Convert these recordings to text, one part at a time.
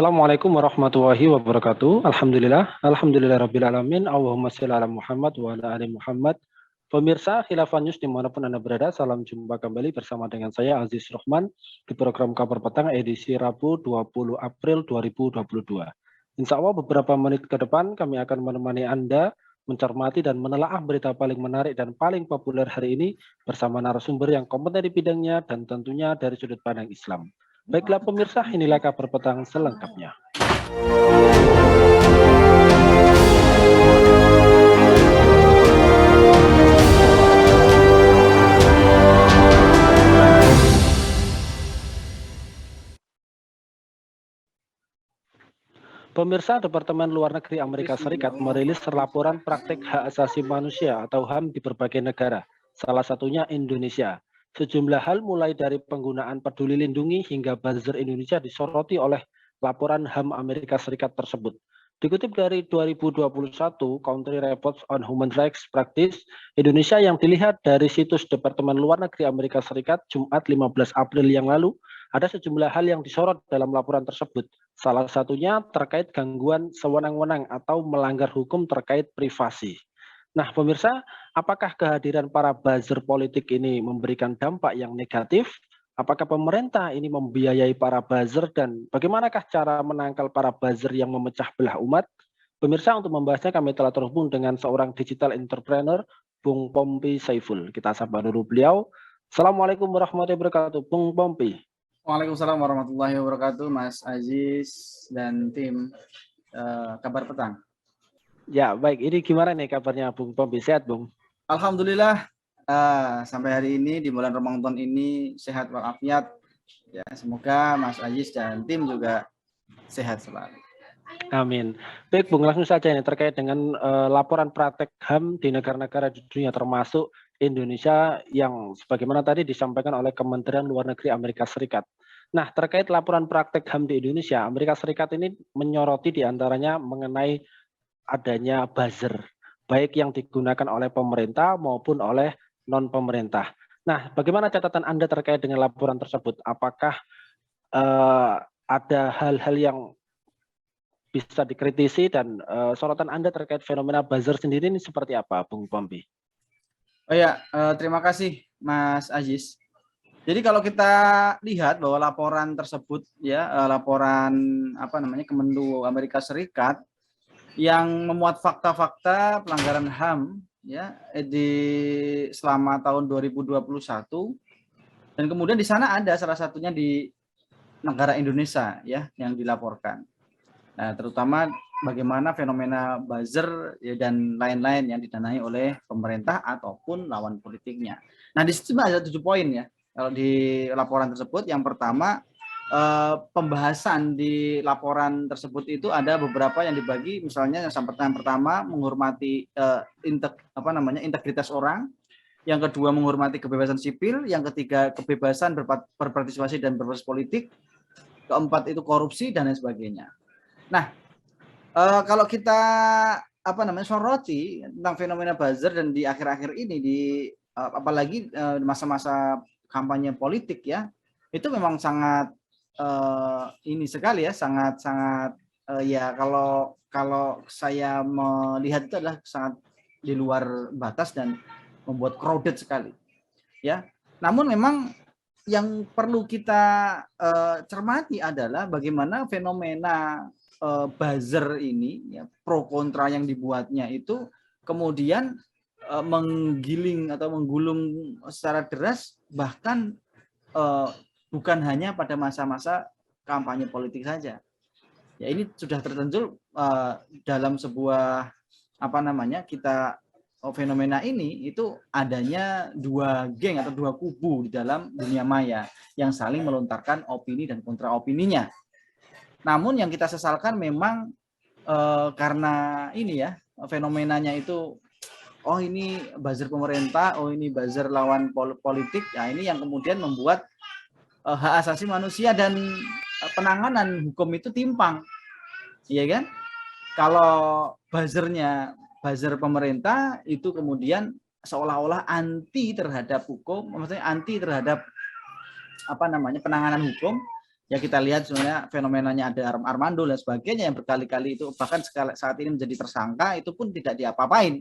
Assalamualaikum warahmatullahi wabarakatuh. Alhamdulillah rabbil alamin. Allahumma shalli ala Muhammad wa ala ali Muhammad. Pemirsa Khilafah News dimanapun Anda berada, salam jumpa kembali bersama dengan saya Aziz Rohman di program Kabar Petang edisi Rabu 20 April 2022. Insya Allah beberapa menit ke depan kami akan menemani Anda mencermati dan menelaah berita paling menarik dan paling populer hari ini bersama narasumber yang kompeten di bidangnya dan tentunya dari sudut pandang Islam. Baiklah pemirsa, inilah Kabar Petang selengkapnya. Pemirsa, Departemen Luar Negeri Amerika Serikat merilis laporan praktik hak asasi manusia atau HAM di berbagai negara, salah satunya Indonesia. Sejumlah hal mulai dari penggunaan peduli lindungi hingga buzzer Indonesia disoroti oleh laporan HAM Amerika Serikat tersebut. Dikutip dari 2021 Country Reports on Human Rights Practice Indonesia yang dilihat dari situs Departemen Luar Negeri Amerika Serikat Jumat 15 April yang lalu, ada sejumlah hal yang disorot dalam laporan tersebut. Salah satunya terkait gangguan sewenang-wenang atau melanggar hukum terkait privasi. Nah, pemirsa, apakah kehadiran para buzzer politik ini memberikan dampak yang negatif? Apakah pemerintah ini membiayai para buzzer dan bagaimanakah cara menangkal para buzzer yang memecah belah umat? Pemirsa, untuk membahasnya kami telah terhubung dengan seorang digital entrepreneur, Bung Pompi Saiful. Kita sapa dulu beliau. Assalamualaikum warahmatullahi wabarakatuh, Bung Pompi. Waalaikumsalam warahmatullahi wabarakatuh, Mas Aziz dan tim Kabar Petang. Ya, baik. Ini gimana nih kabarnya Bung Pompi? Sehat, Bung? Alhamdulillah, sampai hari ini di bulan Ramadan ini sehat walafiat. Ya, semoga Mas Aziz dan tim juga sehat selalu. Amin. Baik, Bung, langsung saja ini terkait dengan laporan praktek HAM di negara-negara di dunia termasuk Indonesia yang sebagaimana tadi disampaikan oleh Kementerian Luar Negeri Amerika Serikat. Nah, terkait laporan praktek HAM di Indonesia, Amerika Serikat ini menyoroti diantaranya mengenai adanya buzzer, baik yang digunakan oleh pemerintah maupun oleh non-pemerintah. Nah, bagaimana catatan Anda terkait dengan laporan tersebut? Apakah ada hal-hal yang bisa dikritisi dan sorotan Anda terkait fenomena buzzer sendiri ini seperti apa, Bung Pompi? Oh ya, terima kasih Mas Aziz. Jadi kalau kita lihat bahwa laporan tersebut ya, laporan Kemenlu Amerika Serikat yang memuat fakta-fakta pelanggaran HAM ya selama tahun 2021 dan kemudian di sana ada salah satunya di negara Indonesia ya yang dilaporkan. Nah, terutama bagaimana fenomena buzzer ya, dan lain-lain yang didanai oleh pemerintah ataupun lawan politiknya. Nah, di situ ada 7 poin ya. Kalau di laporan tersebut, yang pertama pembahasan di laporan tersebut itu ada beberapa yang dibagi, misalnya yang pertama menghormati integritas orang, yang kedua menghormati kebebasan sipil, yang ketiga kebebasan berpartisipasi dan berproses politik, keempat itu korupsi dan lain sebagainya. Nah, kalau kita soroti tentang fenomena buzzer dan di akhir-akhir ini apalagi masa-masa kampanye politik ya, itu memang sangat ini sekali ya, sangat ya kalau saya melihat itu adalah sangat di luar batas dan membuat crowded sekali ya. Namun memang yang perlu kita cermati adalah bagaimana fenomena buzzer ini ya, pro kontra yang dibuatnya itu kemudian menggiling atau menggulung secara deras, bahkan bukan hanya pada masa-masa kampanye politik saja. Ya, ini sudah tertentu dalam sebuah fenomena ini itu adanya dua geng atau dua kubu di dalam dunia maya yang saling melontarkan opini dan kontra opininya. Namun yang kita sesalkan memang karena ini ya fenomenanya itu ini buzzer pemerintah, ini buzzer lawan politik. Nah, ini yang kemudian membuat hak asasi manusia dan penanganan hukum itu timpang. Iya kan? Kalau buzzer pemerintah itu kemudian seolah-olah anti terhadap hukum, maksudnya anti terhadap penanganan hukum. Ya kita lihat sebenarnya fenomenanya ada Armando dan sebagainya yang berkali-kali itu bahkan saat ini menjadi tersangka itu pun tidak diapa-apain.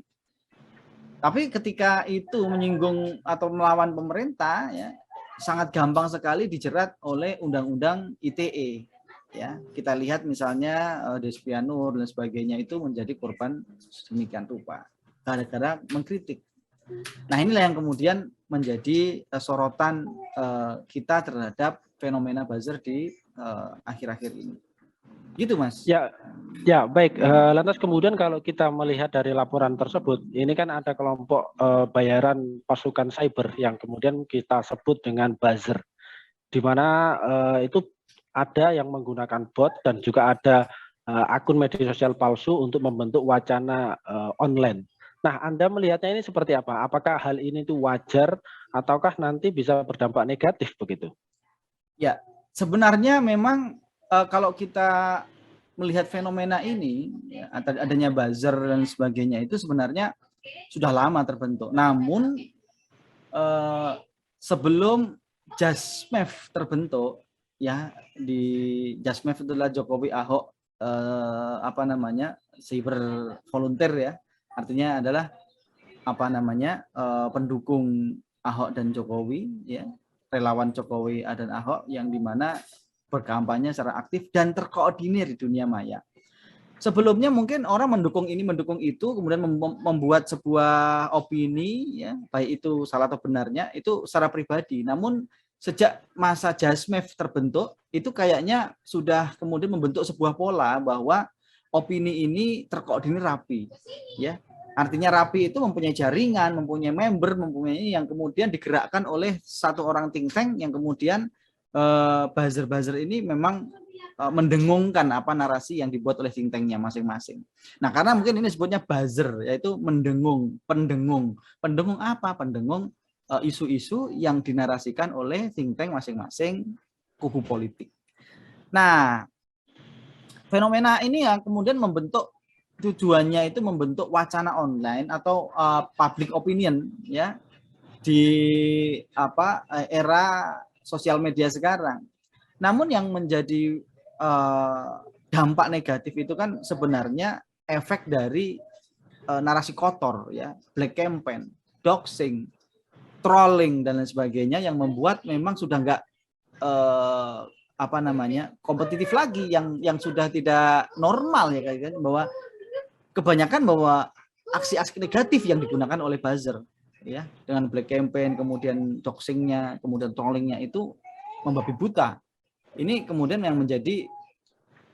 Tapi ketika itu menyinggung atau melawan pemerintah ya sangat gampang sekali dijerat oleh Undang-Undang ITE. Ya, kita lihat misalnya Desvian Nur dan sebagainya itu menjadi korban sedemikian rupa gara-gara mengkritik. Nah, inilah yang kemudian menjadi sorotan kita terhadap fenomena buzzer di akhir-akhir ini. Gitu, Mas. Ya, baik. Lantas kemudian kalau kita melihat dari laporan tersebut, ini kan ada kelompok bayaran pasukan cyber yang kemudian kita sebut dengan buzzer, di mana itu ada yang menggunakan bot dan juga ada akun media sosial palsu untuk membentuk wacana online. Nah, Anda melihatnya ini seperti apa? Apakah hal ini itu wajar ataukah nanti bisa berdampak negatif begitu? Ya, sebenarnya memang kalau kita melihat fenomena ini, ya, adanya buzzer dan sebagainya itu sebenarnya sudah lama terbentuk. Namun sebelum Jasmev terbentuk, ya di Jasmev itulah Jokowi Ahok cyber volunteer ya. Artinya adalah pendukung Ahok dan Jokowi ya, relawan Jokowi dan Ahok yang dimana berkampanye secara aktif dan terkoordinir di dunia maya. Sebelumnya mungkin orang mendukung ini mendukung itu kemudian membuat sebuah opini ya, baik itu salah atau benarnya itu secara pribadi. Namun sejak masa Jasmev terbentuk itu kayaknya sudah kemudian membentuk sebuah pola bahwa opini ini terkoordinir rapi ya. Artinya rapi itu mempunyai jaringan, mempunyai member, mempunyai yang kemudian digerakkan oleh satu orang think tank yang kemudian buzzer-buzzer ini memang mendengungkan narasi yang dibuat oleh think tanknya masing-masing. Nah, karena mungkin ini sebutnya buzzer, yaitu mendengung, pendengung. Pendengung apa? Pendengung isu-isu yang dinarasikan oleh think tank masing-masing kubu politik. Nah, fenomena ini yang kemudian tujuannya itu membentuk wacana online atau public opinion ya di era sosial media sekarang. Namun yang menjadi dampak negatif itu kan sebenarnya efek dari narasi kotor ya, black campaign, doxing, trolling dan lain sebagainya yang membuat memang sudah nggak kompetitif lagi yang sudah tidak normal ya kan, bahwa kebanyakan bahwa aksi-aksi negatif yang digunakan oleh buzzer ya dengan black campaign kemudian doxingnya kemudian trollingnya itu membabi buta. Ini kemudian yang menjadi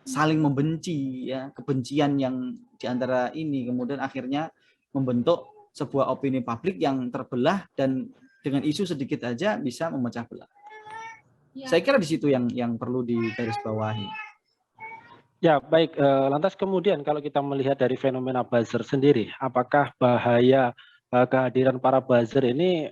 saling membenci ya, kebencian yang diantara ini kemudian akhirnya membentuk sebuah opini publik yang terbelah dan dengan isu sedikit aja bisa memecah belah. Saya kira di situ yang perlu digarisbawahi. Ya, baik. Lantas kemudian kalau kita melihat dari fenomena buzzer sendiri, apakah bahaya kehadiran para buzzer ini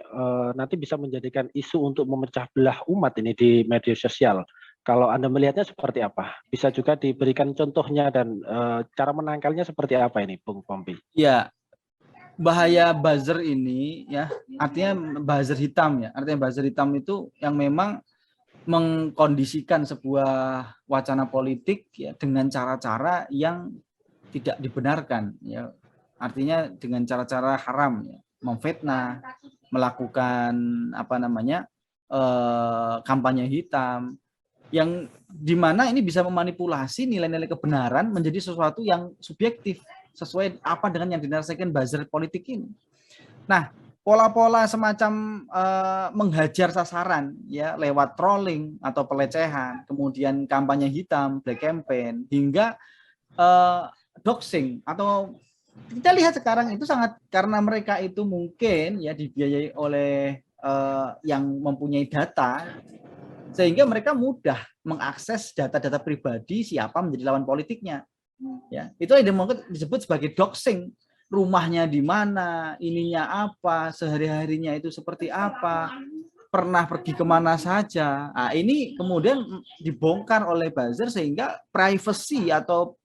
nanti bisa menjadikan isu untuk memecah belah umat ini di media sosial? Kalau Anda melihatnya seperti apa? Bisa juga diberikan contohnya dan cara menangkalnya seperti apa ini, Bung Pompi? Ya, bahaya buzzer ini ya, artinya buzzer hitam ya. Artinya buzzer hitam itu yang memang mengkondisikan sebuah wacana politik ya dengan cara-cara yang tidak dibenarkan ya. Artinya dengan cara-cara haram ya, memfitnah, melakukan kampanye hitam yang dimana ini bisa memanipulasi nilai-nilai kebenaran menjadi sesuatu yang subjektif sesuai apa dengan yang dinarasikan buzzer politik ini. Nah, pola-pola semacam menghajar sasaran ya lewat trolling atau pelecehan, kemudian kampanye hitam, black campaign, hingga doxing atau kita lihat sekarang itu sangat karena mereka itu mungkin ya dibiayai oleh yang mempunyai data sehingga mereka mudah mengakses data-data pribadi siapa menjadi lawan politiknya. Ya, itu yang disebut sebagai doxing. Rumahnya di mana, ininya apa, sehari-harinya itu seperti apa, pernah pergi kemana saja. Nah, ini kemudian dibongkar oleh buzzer sehingga privacy atau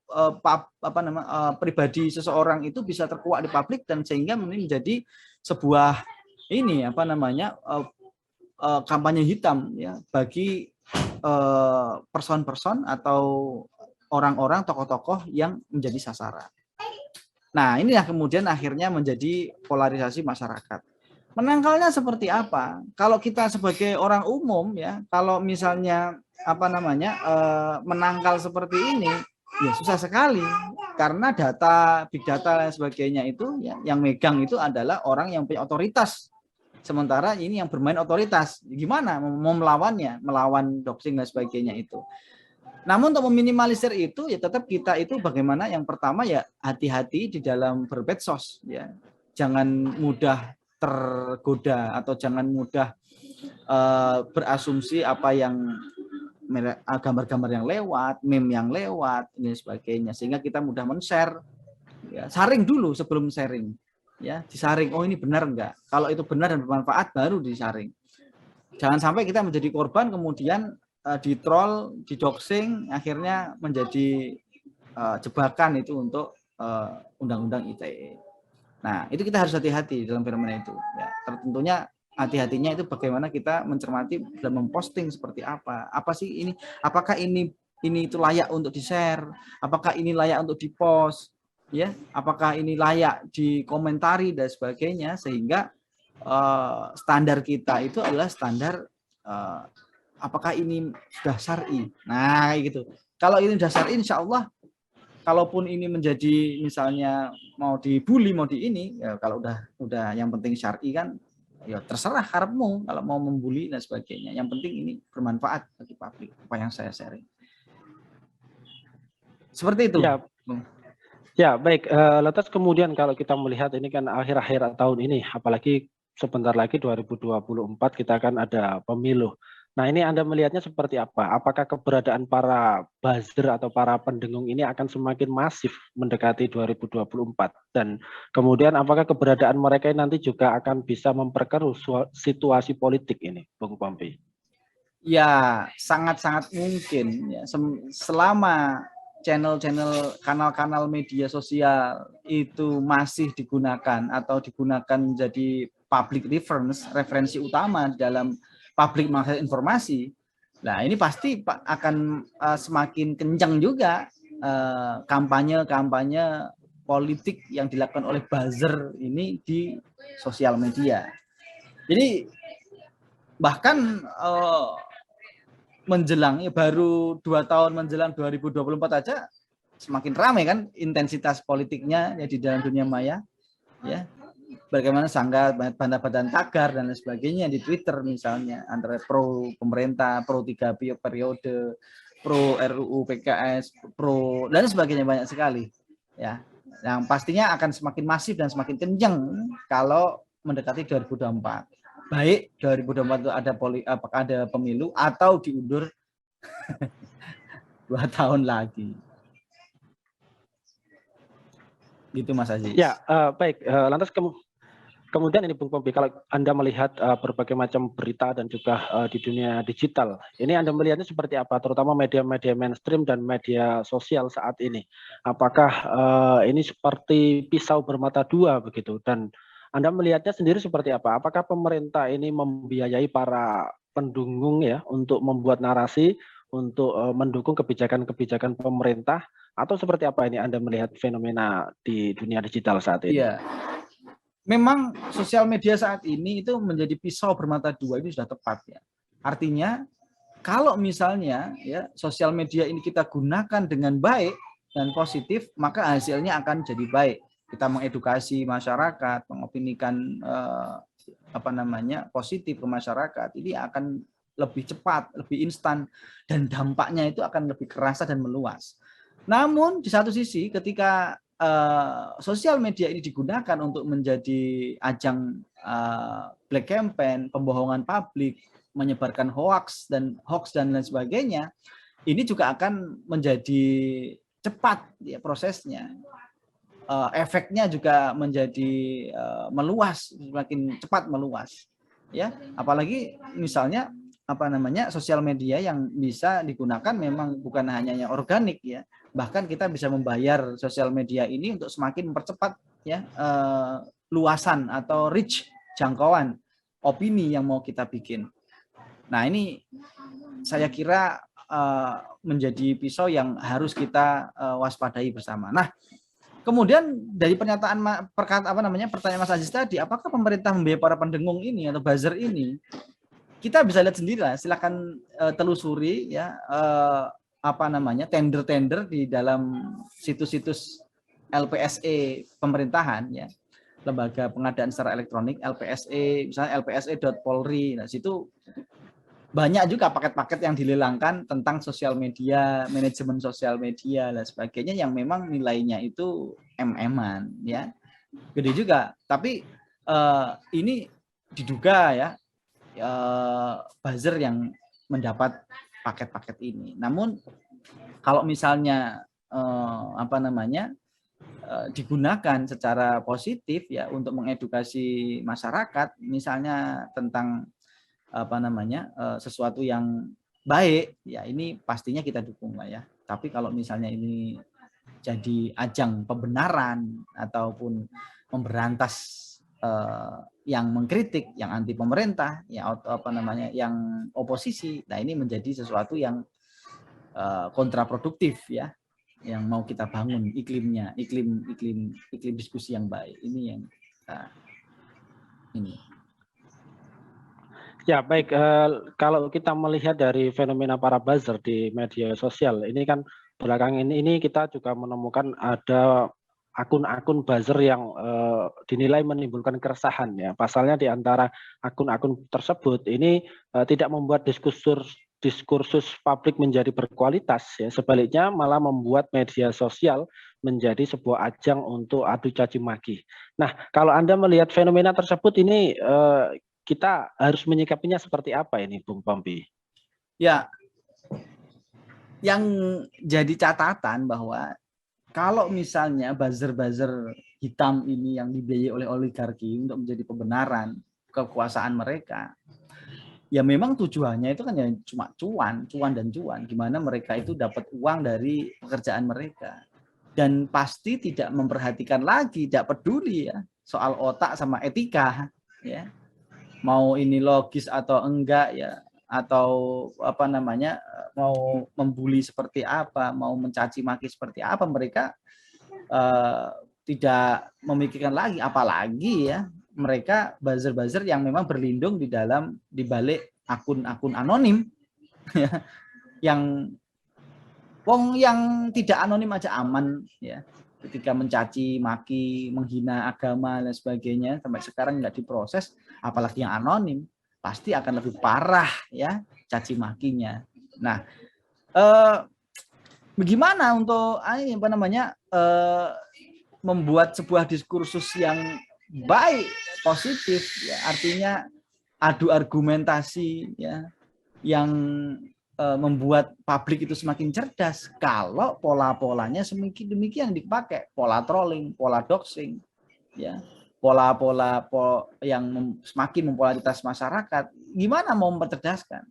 pribadi seseorang itu bisa terkuak di publik dan sehingga menjadi sebuah kampanye hitam ya bagi person-person atau orang-orang, tokoh-tokoh yang menjadi sasaran. Nah, inilah kemudian akhirnya menjadi polarisasi masyarakat. Menangkalnya seperti apa? Kalau kita sebagai orang umum ya, kalau misalnya menangkal seperti ini, ya susah sekali karena data, big data dan sebagainya itu ya, yang megang itu adalah orang yang punya otoritas. Sementara ini yang bermain otoritas, gimana mau melawannya, melawan doxing dan sebagainya itu. Namun untuk meminimalisir itu ya tetap kita itu bagaimana yang pertama ya hati-hati di dalam bermedsos ya. Jangan mudah tergoda atau jangan mudah berasumsi apa yang gambar-gambar yang lewat, meme yang lewat dan sebagainya sehingga kita mudah men-share. Ya, saring dulu sebelum sharing. Ya, disaring. Oh ini benar enggak? Kalau itu benar dan bermanfaat baru disaring. Jangan sampai kita menjadi korban kemudian di-troll, di-doxing, akhirnya menjadi jebakan itu untuk undang-undang ITE. Nah, itu kita harus hati-hati dalam fenomena itu. Ya, tentunya hati-hatinya itu bagaimana kita mencermati dan memposting seperti apa. Apa sih ini? Apakah ini itu layak untuk di-share? Apakah ini layak untuk di-post? Ya, apakah ini layak dikomentari dan sebagainya sehingga standar kita itu adalah standar apakah ini sudah syar'i. Nah, gitu. Kalau ini sudah syar'i, insya Allah, kalaupun ini menjadi misalnya mau dibully, mau di ini, ya kalau udah yang penting syar'i kan, ya terserah harapmu kalau mau membuli dan sebagainya. Yang penting ini bermanfaat bagi publik, apa yang saya sharing. Seperti itu. Ya, baik. Lantas kemudian kalau kita melihat ini kan akhir-akhir tahun ini, apalagi sebentar lagi 2024 kita akan ada pemilu. Nah, ini Anda melihatnya seperti apa? Apakah keberadaan para buzzer atau para pendengung ini akan semakin masif mendekati 2024? Dan kemudian apakah keberadaan mereka nanti juga akan bisa memperkeruh situasi politik ini, Bung Pompi? Ya, sangat-sangat mungkin. Ya. Selama channel-channel, kanal-kanal media sosial itu masih digunakan atau digunakan menjadi public referensi utama dalam publik mengakses informasi, nah ini pasti akan semakin kencang juga kampanye politik yang dilakukan oleh buzzer ini di sosial media. Jadi bahkan menjelang ya baru 2 tahun menjelang 2024 aja semakin ramai kan intensitas politiknya ya di dalam dunia maya ya. Bagaimana sanggah bantah-bantahan tagar dan lain sebagainya di Twitter misalnya antara pro pemerintah, pro 3 periode, pro RUU PKS, pro dan sebagainya banyak sekali ya. Yang pastinya akan semakin masif dan semakin kencang kalau mendekati 2024. Baik 2024 itu apakah ada pemilu atau diundur 2 tahun lagi. Gitu Mas Aziz. Ya, baik. Lantas kemudian ini Bung Pompi, kalau Anda melihat berbagai macam berita dan juga di dunia digital, ini Anda melihatnya seperti apa, terutama media-media mainstream dan media sosial saat ini? Apakah ini seperti pisau bermata dua begitu? Dan Anda melihatnya sendiri seperti apa? Apakah pemerintah ini membiayai para pendukung ya untuk membuat narasi, untuk mendukung kebijakan-kebijakan pemerintah, atau seperti apa ini Anda melihat fenomena di dunia digital saat ini? Iya. Memang sosial media saat ini itu menjadi pisau bermata dua, ini sudah tepat ya. Artinya kalau misalnya ya sosial media ini kita gunakan dengan baik dan positif, maka hasilnya akan jadi baik. Kita mengedukasi masyarakat, mengopinikan positif ke masyarakat, ini akan lebih cepat, lebih instan, dan dampaknya itu akan lebih kerasa dan meluas. Namun di satu sisi ketika sosial media ini digunakan untuk menjadi ajang black campaign, pembohongan publik, menyebarkan hoax dan lain sebagainya, ini juga akan menjadi cepat ya prosesnya. Efeknya juga menjadi meluas, semakin cepat meluas. Ya, apalagi misalnya sosial media yang bisa digunakan memang bukan hanya yang organik ya, bahkan kita bisa membayar sosial media ini untuk semakin mempercepat ya luasan atau reach jangkauan opini yang mau kita bikin. Nah, ini saya kira menjadi pisau yang harus kita waspadai bersama. Nah, kemudian dari pertanyaan Mas Aziz tadi, apakah pemerintah membiayai para pendengung ini atau buzzer ini? Kita bisa lihat sendiri lah, silakan telusuri ya tender-tender di dalam situs-situs LPSE pemerintahan ya, lembaga pengadaan secara elektronik, LPSE, misalnya lpse.polri. Nah, situ banyak juga paket-paket yang dilelangkan tentang sosial media, manajemen sosial media dan sebagainya yang memang nilainya itu MM-an ya. Gede juga. Tapi ini diduga ya buzzer yang mendapat paket-paket ini. Namun kalau misalnya digunakan secara positif ya untuk mengedukasi masyarakat, misalnya tentang sesuatu yang baik, ya ini pastinya kita dukung lah ya. Tapi kalau misalnya ini jadi ajang pembenaran ataupun memberantas yang mengkritik, yang anti pemerintah, ya yang oposisi, nah ini menjadi sesuatu yang kontraproduktif ya, yang mau kita bangun iklimnya, iklim diskusi yang baik. Ini yang ini. Ya baik, kalau kita melihat dari fenomena para buzzer di media sosial, ini kan belakangan ini kita juga menemukan ada akun-akun buzzer yang dinilai menimbulkan keresahan ya. Pasalnya di antara akun-akun tersebut ini tidak membuat diskursus publik menjadi berkualitas ya. Sebaliknya malah membuat media sosial menjadi sebuah ajang untuk adu caci maki. Nah, kalau Anda melihat fenomena tersebut ini kita harus menyikapinya seperti apa ini, Bung Pompi? Ya, yang jadi catatan bahwa kalau misalnya buzzer-buzzer hitam ini yang dibiayai oleh oligarki untuk menjadi pembenaran kekuasaan mereka, ya memang tujuannya itu kan ya cuma cuan dan cuan. Gimana mereka itu dapat uang dari pekerjaan mereka. Dan pasti tidak memperhatikan lagi, tidak peduli ya soal otak sama etika ya. Mau ini logis atau enggak ya, atau mau membuli seperti apa, mau mencaci maki seperti apa, mereka tidak memikirkan lagi. Apalagi ya mereka buzzer-buzzer yang memang berlindung di balik akun-akun anonim ya, yang tidak anonim aja aman ya, ketika mencaci maki, menghina agama dan sebagainya sampai sekarang nggak diproses, apalagi yang anonim pasti akan lebih parah ya caci makinya. Nah, bagaimana untuk membuat sebuah diskursus yang baik, positif ya, artinya adu argumentasi ya, yang membuat publik itu semakin cerdas kalau pola-polanya demikian dipakai, pola trolling, pola doxing ya, pola-pola yang semakin mempolaritas masyarakat. Gimana mau mempercerdaskan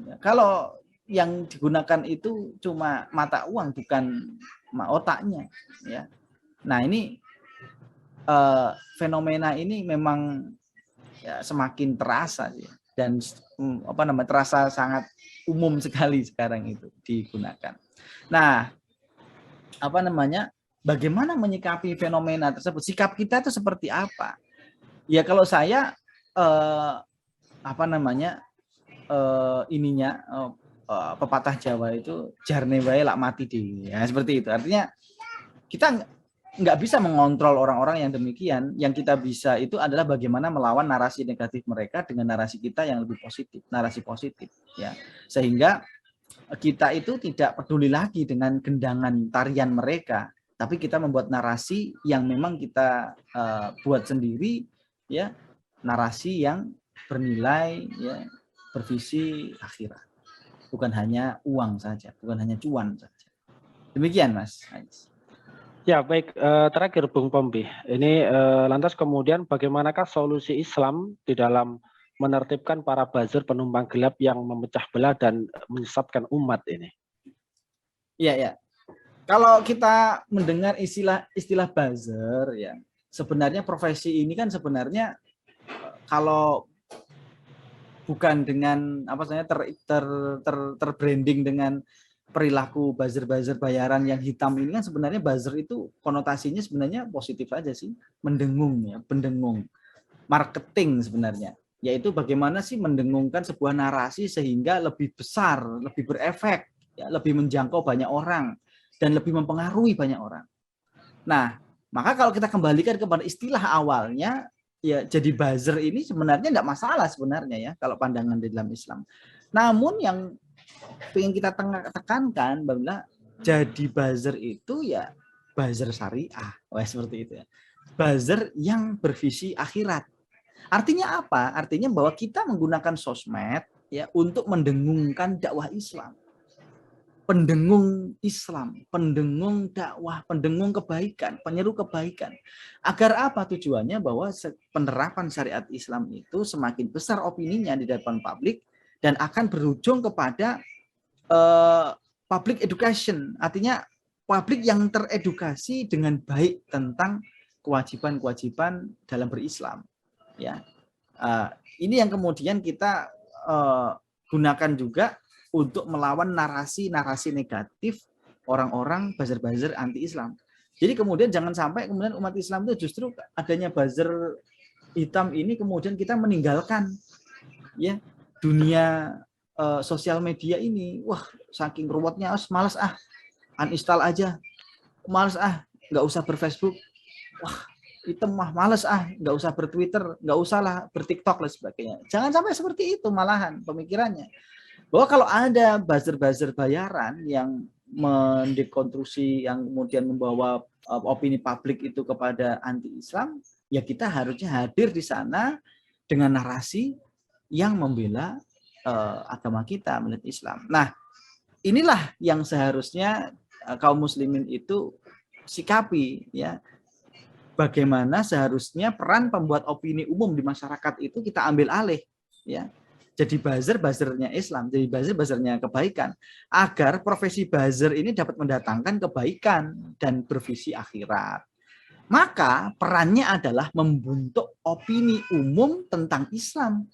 ya, kalau yang digunakan itu cuma mata uang bukan otaknya ya. Nah, ini fenomena ini memang ya, semakin terasa ya, dan terasa sangat umum sekali sekarang itu digunakan. Nah, bagaimana menyikapi fenomena tersebut? Sikap kita itu seperti apa? Ya kalau saya pepatah Jawa itu jarne wae lak mati dewe. Ya, seperti itu. Artinya kita nggak bisa mengontrol orang-orang yang demikian. Yang kita bisa itu adalah bagaimana melawan narasi negatif mereka dengan narasi kita yang lebih positif, narasi positif ya. Sehingga kita itu tidak peduli lagi dengan gendangan tarian mereka, tapi kita membuat narasi yang memang kita buat sendiri ya, narasi yang bernilai ya, bervisi akhirat. Bukan hanya uang saja, bukan hanya cuan saja. Demikian Mas. Ya baik, terakhir Bung Pompi, ini lantas kemudian bagaimanakah solusi Islam di dalam menertibkan para buzzer penumpang gelap yang memecah belah dan menyesatkan umat ini? Iya ya. Kalau kita mendengar istilah buzzer ya, sebenarnya profesi ini kan sebenarnya kalau bukan dengan apa namanya terbranding dengan perilaku buzzer bayaran yang hitam ini kan sebenarnya buzzer itu konotasinya sebenarnya positif aja sih, mendengung ya, pendengung. Marketing sebenarnya, yaitu bagaimana sih mendengungkan sebuah narasi sehingga lebih besar, lebih berefek, ya, lebih menjangkau banyak orang dan lebih mempengaruhi banyak orang. Nah, maka kalau kita kembalikan kepada istilah awalnya, ya jadi buzzer ini sebenarnya tidak masalah sebenarnya ya kalau pandangan di dalam Islam. Namun yang ingin kita tekankan bahwa jadi buzzer itu ya buzzer syariah, seperti itu ya. Buzzer yang bervisi akhirat. Artinya apa? Artinya bahwa kita menggunakan sosmed ya untuk mendengungkan dakwah Islam. Pendengung Islam, pendengung dakwah, pendengung kebaikan, penyeru kebaikan. Agar apa tujuannya? Bahwa penerapan syariat Islam itu semakin besar opininya di depan publik dan akan berujung kepada public education. Artinya publik yang teredukasi dengan baik tentang kewajiban-kewajiban dalam berislam. Ya, ini yang kemudian kita gunakan juga untuk melawan narasi-narasi negatif orang-orang buzzer-buzzer anti-Islam. Jadi kemudian jangan sampai kemudian umat Islam itu justru adanya buzzer hitam ini kemudian kita meninggalkan ya dunia sosial media ini. Wah, saking ruwetnya, malas uninstall aja, malas nggak usah berFacebook. Wah, hitam males nggak usah berTwitter, nggak usah lah berTikTok dan sebagainya. Jangan sampai seperti itu malahan pemikirannya. Bahwa kalau ada buzzer-buzzer bayaran yang mendekonstruksi, yang kemudian membawa opini publik itu kepada anti-Islam, ya kita harusnya hadir di sana dengan narasi yang membela agama kita, milik Islam. Nah, inilah yang seharusnya kaum muslimin itu sikapi ya. Bagaimana seharusnya peran pembuat opini umum di masyarakat itu kita ambil alih ya. Jadi buzzer-buzzernya Islam, jadi buzzer-buzzernya kebaikan, agar profesi buzzer ini dapat mendatangkan kebaikan dan bervisi akhirat. Maka perannya adalah membentuk opini umum tentang Islam,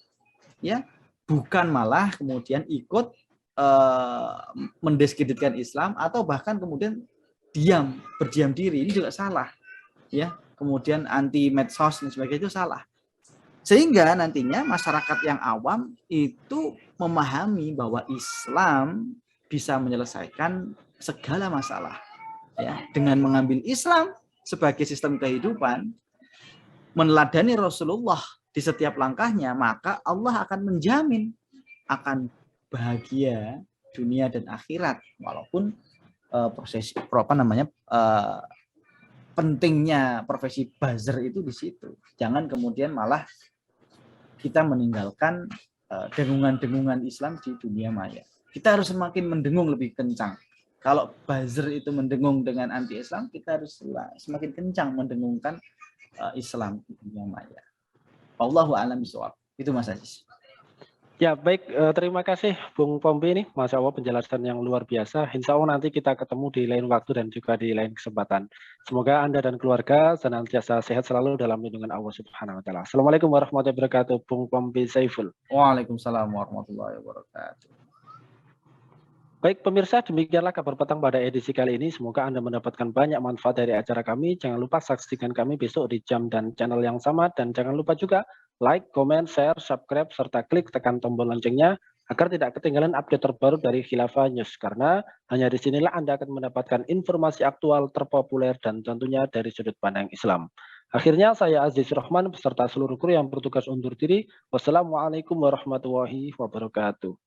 ya, bukan malah kemudian ikut mendiskreditkan Islam atau bahkan kemudian berdiam diri. Ini juga salah, ya. Kemudian anti medsos dan sebagainya itu salah. Sehingga nantinya masyarakat yang awam itu memahami bahwa Islam bisa menyelesaikan segala masalah. Ya, dengan mengambil Islam sebagai sistem kehidupan, meneladani Rasulullah di setiap langkahnya, maka Allah akan menjamin akan bahagia dunia dan akhirat. Walaupun pentingnya profesi buzzer itu di situ. Jangan kemudian malah kita meninggalkan dengungan-dengungan Islam di dunia maya. Kita harus semakin mendengung lebih kencang. Kalau buzzer itu mendengung dengan anti-Islam, kita harus semakin kencang mendengungkan Islam di dunia maya. Wallahu a'lam bishawab. Itu Mas Aziz. Ya, baik. Terima kasih Bung Pompi ini. Masya Allah penjelasan yang luar biasa. Insya Allah nanti kita ketemu di lain waktu dan juga di lain kesempatan. Semoga Anda dan keluarga senantiasa sehat selalu dalam lindungan Allah Subhanahu wa Ta'ala. Assalamualaikum warahmatullahi wabarakatuh. Bung Pompi Saiful. Waalaikumsalam warahmatullahi wabarakatuh. Baik pemirsa, demikianlah kabar petang pada edisi kali ini. Semoga Anda mendapatkan banyak manfaat dari acara kami. Jangan lupa saksikan kami besok di jam dan channel yang sama. Dan jangan lupa juga like, comment, share, subscribe, serta klik tekan tombol loncengnya agar tidak ketinggalan update terbaru dari Khilafah News. Karena hanya di sinilah Anda akan mendapatkan informasi aktual, terpopuler, dan tentunya dari sudut pandang Islam. Akhirnya saya Aziz Rahman beserta seluruh kru yang bertugas undur diri. Wassalamualaikum warahmatullahi wabarakatuh.